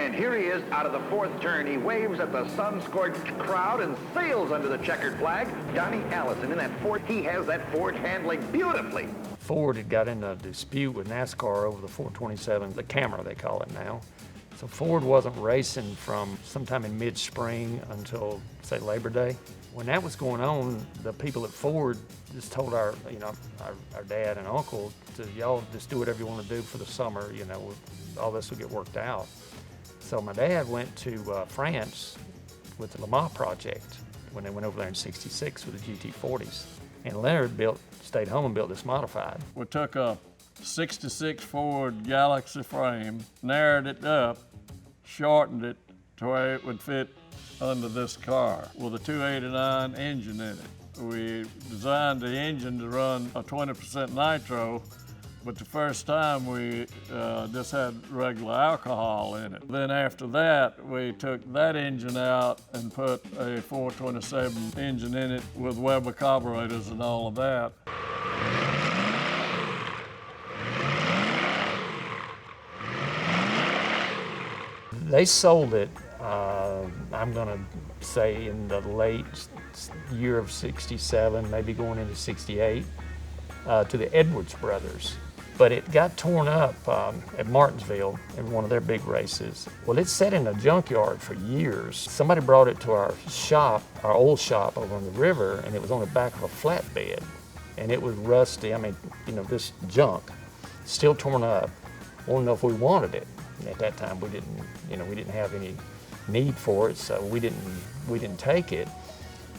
And here he is out of the fourth turn. He waves at the sun-scorched crowd and sails under the checkered flag. Donnie Allison in that Ford. He has that Ford handling beautifully. Ford had got in a dispute with NASCAR over the 427, the camera they call it now. So Ford wasn't racing from sometime in mid-spring until, say, Labor Day. When that was going on, the people at Ford just told our dad and uncle to, y'all just do whatever you want to do for the summer, all this will get worked out. So my dad went to France with the Le Mans project when they went over there in '66 with the GT40s. And Leonard stayed home and built this modified. We took a 66 Ford Galaxy frame, narrowed it up, shortened it to where it would fit under this car with a 289 engine in it. We designed the engine to run a 20% nitro, but the first time we just had regular alcohol in it. Then after that, we took that engine out and put a 427 engine in it with Weber carburetors and all of that. They sold it, I'm gonna say in the late year of '67, maybe going into '68, to the Edwards brothers. But it got torn up at Martinsville in one of their big races. Well, it sat in a junkyard for years. Somebody brought it to our shop, our old shop over on the river, and it was on the back of a flatbed. And it was rusty, this junk, still torn up. I don't know if we wanted it. And at that time, we didn't have any need for it, so we didn't take it.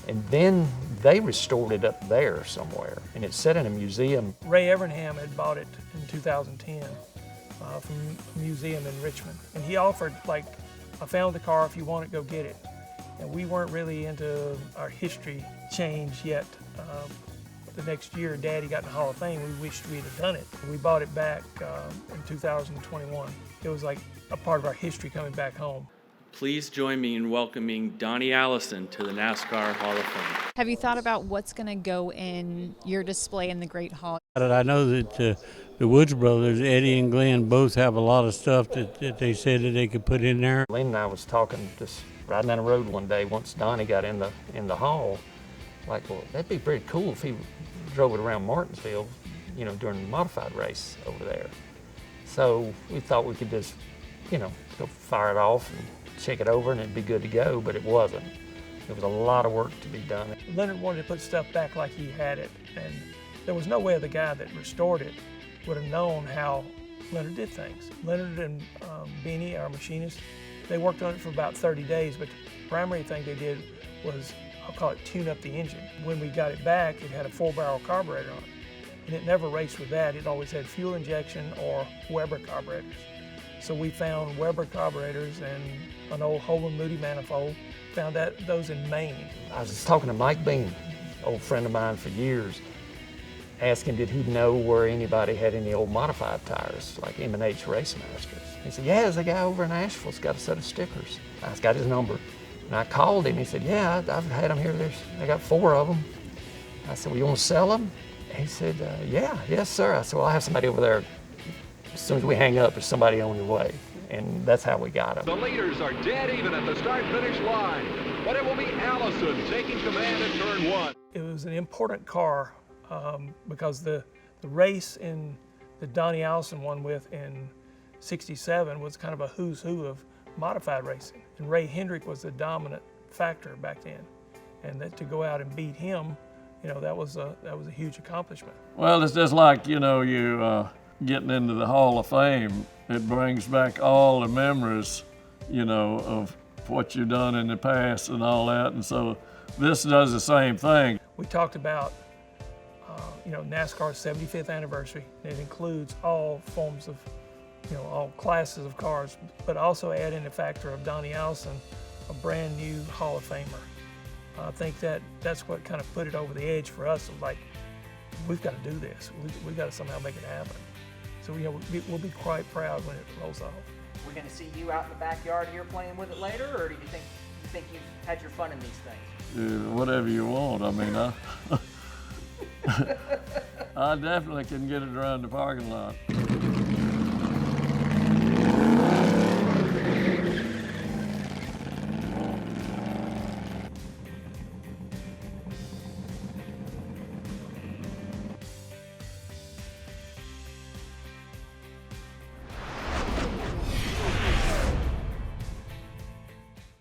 And then they restored it up there somewhere, and it's set in a museum. Ray Evernham had bought it in 2010 from a museum in Richmond. And he offered, I found the car, if you want it, go get it. And we weren't really into our history change yet. The next year, Daddy got in the Hall of Fame. We wished we'd have done it. We bought it back in 2021. It was like a part of our history coming back home. Please join me in welcoming Donnie Allison to the NASCAR Hall of Fame. Have you thought about what's going to go in your display in the Great Hall? I know that the Woods brothers, Eddie and Glenn, both have a lot of stuff that they said that they could put in there. Glenn and I was talking, just riding down the road one day, once Donnie got in the hall, well, that'd be pretty cool if he drove it around Martinsville, during the modified race over there. So we thought we could just, go fire it off and check it over and it'd be good to go, but it wasn't. There was a lot of work to be done. Leonard wanted to put stuff back like he had it, and there was no way the guy that restored it would have known how Leonard did things. Leonard and Beanie, our machinist, they worked on it for about 30 days, but the primary thing they did was, I'll call it, tune up the engine. When we got it back, it had a 4-barrel carburetor on it, and it never raced with that. It always had fuel injection or Weber carburetors. So we found Weber carburetors and an old Whelen Moody manifold, found those in Maine. I was just talking to Mike Bean, old friend of mine for years, asking did he know where anybody had any old modified tires, like M&H Race Masters. He said, yeah, there's a guy over in Asheville's got a set of stickers. I got his number. And I called him, he said, yeah, I've had them here, I got 4 of them. I said, well, you want to sell them? He said, yes, sir. I said, well, I'll have somebody over there. As soon as we hang up, there's somebody on your way. And that's how we got them. The leaders are dead even at the start-finish line, but it will be Allison taking command at turn 1. It was an important car because the race that Donnie Allison won with in '67 was kind of a who's who of modified racing. And Ray Hendrick was the dominant factor back then. And that to go out and beat him, that was a huge accomplishment. Well, it's just like, you getting into the Hall of Fame. It brings back all the memories, of what you've done in the past and all that. And so this does the same thing. We talked about, NASCAR's 75th anniversary. It includes all forms of, all classes of cars, but also add in the factor of Donnie Allison, a brand new Hall of Famer. I think that's what kind of put it over the edge for us. Of like, we've got to do this. We've got to somehow make it happen. So we'll be quite proud when it rolls off. We're going to see you out in the backyard here playing with it later, or do you think you've had your fun in these things? Whatever you want. I mean, I definitely can get it around the parking lot.